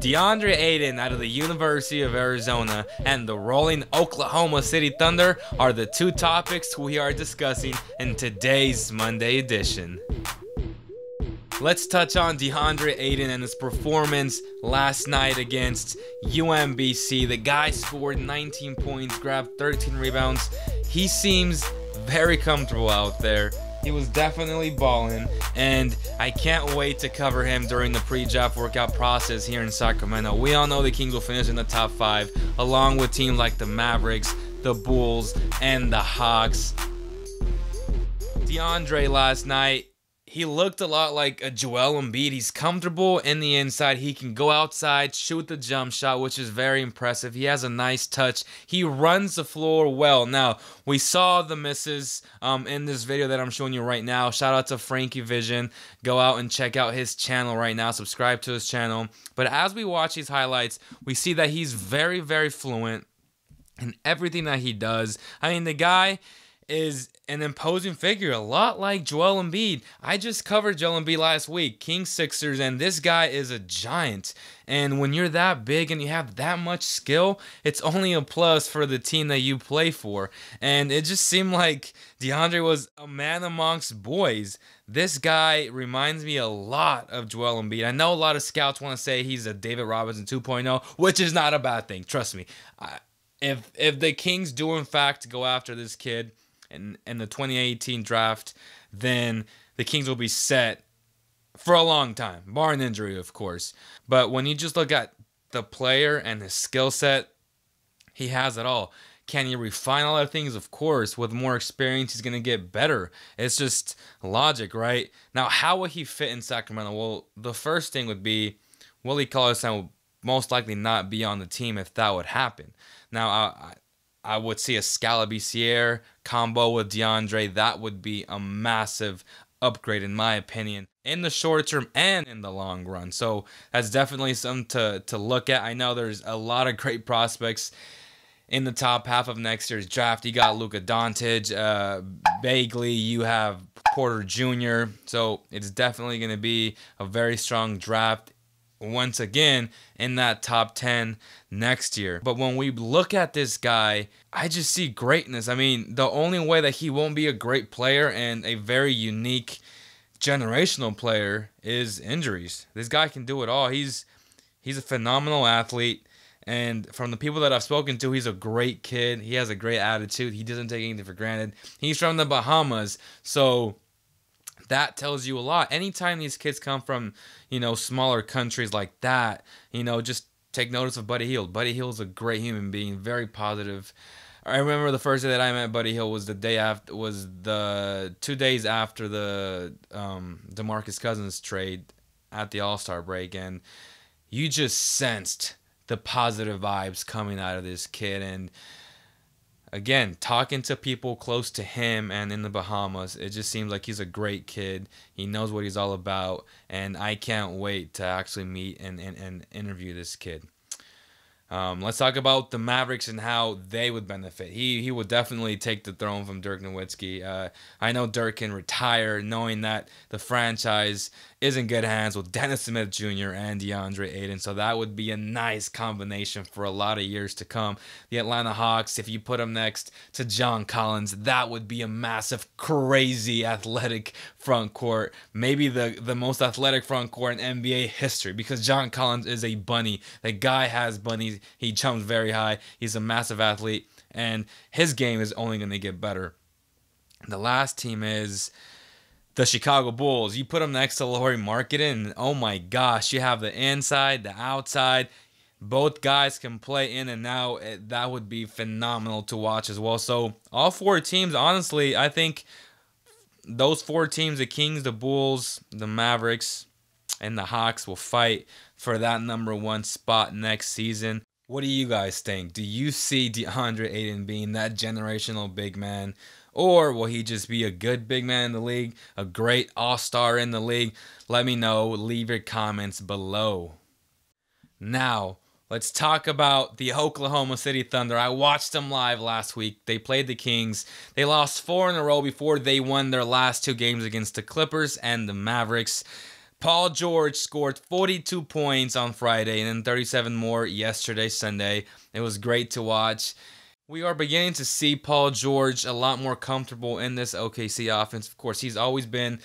DeAndre Ayton out of the University of Arizona and the rolling Oklahoma City Thunder are the two topics we are discussing in today's Monday edition. Let's touch on DeAndre Ayton and his performance last night against UMBC. The guy scored 19 points, grabbed 13 rebounds. He seems very comfortable out there. He was definitely balling, and I can't wait to cover him during the pre-draft workout process here in Sacramento. We all know the Kings will finish in the top 5, along with teams like the Mavericks, the Bulls, and the Hawks. DeAndre last night, he looked a lot like a Joel Embiid. He's comfortable in the inside. He can go outside, shoot the jump shot, which is very impressive. He has a nice touch. He runs the floor well. Now, we saw the misses in this video that I'm showing you right now. Shout out to Frankie Vision. Go out and check out his channel right now. Subscribe to his channel. But as we watch these highlights, we see that he's very, very fluent in everything that he does. I mean, the guy is an imposing figure, a lot like Joel Embiid. I just covered Joel Embiid last week, Kings Sixers, and this guy is a giant. And when you're that big and you have that much skill, it's only a plus for the team that you play for. And it just seemed like DeAndre was a man amongst boys. This guy reminds me a lot of Joel Embiid. I know a lot of scouts want to say he's a David Robinson 2.0, which is not a bad thing. Trust me. If the Kings do in fact go after this kid in the 2018 draft, then the Kings will be set for a long time, barring injury, of course. But when you just look at the player and his skill set, he has it all. Can he refine a lot of things? Of course. With more experience, he's going to get better. It's just logic, right? Now, how will he fit in Sacramento? Well, the first thing would be, Willie Cauley-Stein will most likely not be on the team if that would happen. Now, I would see a Scalabrine combo with DeAndre. That would be a massive upgrade, in my opinion, in the short term and in the long run. So that's definitely something to look at. I know there's a lot of great prospects in the top half of next year's draft. You got Luka Doncic, Bagley, you have Porter Jr. So it's definitely going to be a very strong draft once again in that top 10 next year. But when we look at this guy, I just see greatness. I mean, the only way that he won't be a great player and a very unique generational player is injuries. This guy can do it all. He's a phenomenal athlete, and from the people that I've spoken to, he's a great kid. He has a great attitude. He doesn't take anything for granted. He's from the Bahamas, so that tells you a lot. Anytime these kids come from, smaller countries like that, just take notice of Buddy Hield. Buddy Hield's a great human being, very positive. I remember the first day that I met Buddy Hield was the 2 days after the DeMarcus Cousins trade at the All-Star break, and you just sensed the positive vibes coming out of this kid. And again, talking to people close to him and in the Bahamas, it just seems like he's a great kid. He knows what he's all about, and I can't wait to actually meet and interview this kid. Let's talk about the Mavericks and how they would benefit. He would definitely take the throne from Dirk Nowitzki. I know Dirk can retire knowing that the franchise is in good hands with Dennis Smith Jr. and DeAndre Ayton. So that would be a nice combination for a lot of years to come. The Atlanta Hawks, if you put them next to John Collins, that would be a massive, crazy athletic front court. Maybe the most athletic front court in NBA history, because John Collins is a bunny. The guy has bunnies. He jumps very high. He's a massive athlete, and his game is only going to get better. The last team is the Chicago Bulls. You put them next to Lauri Markkanen, and oh my gosh, you have the inside, the outside. Both guys can play in and out. That would be phenomenal to watch as well. So all 4 teams, honestly, I think those 4 teams, the Kings, the Bulls, the Mavericks, and the Hawks, will fight for that #1 spot next season. What do you guys think? Do you see DeAndre Ayton being that generational big man? Or will he just be a good big man in the league, a great all-star in the league? Let me know. Leave your comments below. Now, let's talk about the Oklahoma City Thunder. I watched them live last week. They played the Kings. They lost 4 in a row before they won their last 2 games against the Clippers and the Mavericks. Paul George scored 42 points on Friday and then 37 more yesterday, Sunday. It was great to watch. We are beginning to see Paul George a lot more comfortable in this OKC offense. Of course, he's always been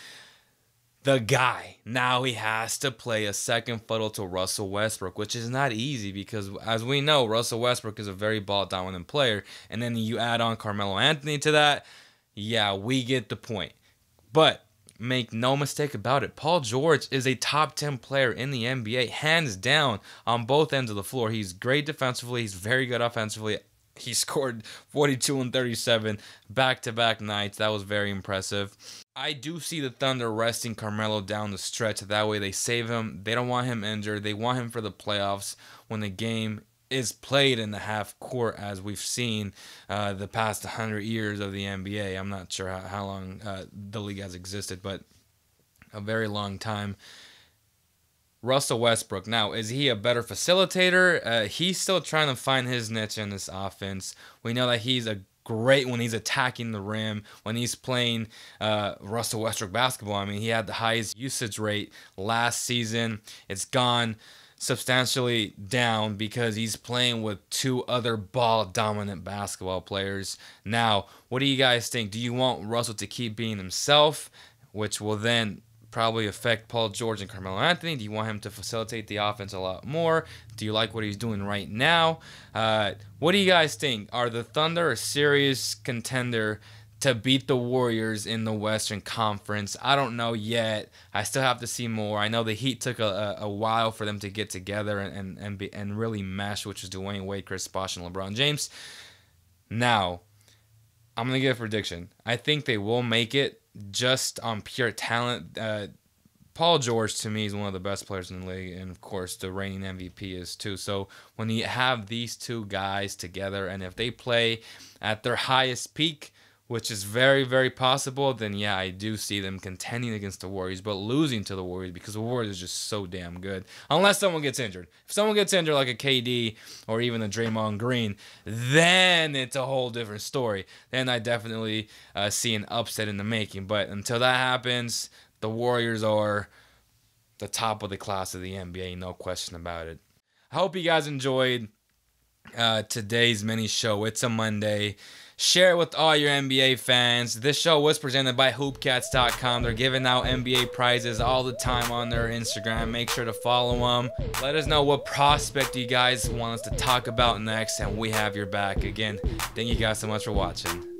the guy. Now he has to play a second fiddle to Russell Westbrook, which is not easy because, as we know, Russell Westbrook is a very ball-dominant player. And then you add on Carmelo Anthony to that, yeah, we get the point. But make no mistake about it, Paul George is a top 10 player in the NBA, hands down, on both ends of the floor. He's great defensively. He's very good offensively. He scored 42 and 37 back-to-back nights. That was very impressive. I do see the Thunder resting Carmelo down the stretch. That way they save him. They don't want him injured. They want him for the playoffs when the game is played in the half court, as we've seen the past 100 years of the NBA. I'm not sure how long the league has existed, but a very long time. Russell Westbrook, now, is he a better facilitator? He's still trying to find his niche in this offense. We know that he's a great when he's attacking the rim, when he's playing Russell Westbrook basketball. I mean, he had the highest usage rate last season. It's gone substantially down because he's playing with two other ball-dominant basketball players. Now, what do you guys think? Do you want Russell to keep being himself, which will then probably affect Paul George and Carmelo Anthony? Do you want him to facilitate the offense a lot more? Do you like what he's doing right now? What do you guys think? Are the Thunder a serious contender to beat the Warriors in the Western Conference? I don't know yet. I still have to see more. I know the Heat took a while for them to get together and really mesh, which is Dwayne Wade, Chris Bosh, and LeBron James. Now, I'm going to give a prediction. I think they will make it just on pure talent. Paul George, to me, is one of the best players in the league, and of course the reigning MVP is too. So when you have these two guys together, and if they play at their highest peak, which is very, very possible, then yeah, I do see them contending against the Warriors, but losing to the Warriors because the Warriors are just so damn good. Unless someone gets injured. If someone gets injured like a KD or even a Draymond Green, then it's a whole different story. Then I definitely see an upset in the making. But until that happens, the Warriors are the top of the class of the NBA, no question about it. I hope you guys enjoyed today's mini show. It's a Monday. Share it with all your NBA fans. This show was presented by HoopCats.com. They're giving out NBA prizes all the time on their Instagram. Make sure to follow them. Let us know what prospect you guys want us to talk about next, and we have your back. Again, thank you guys so much for watching.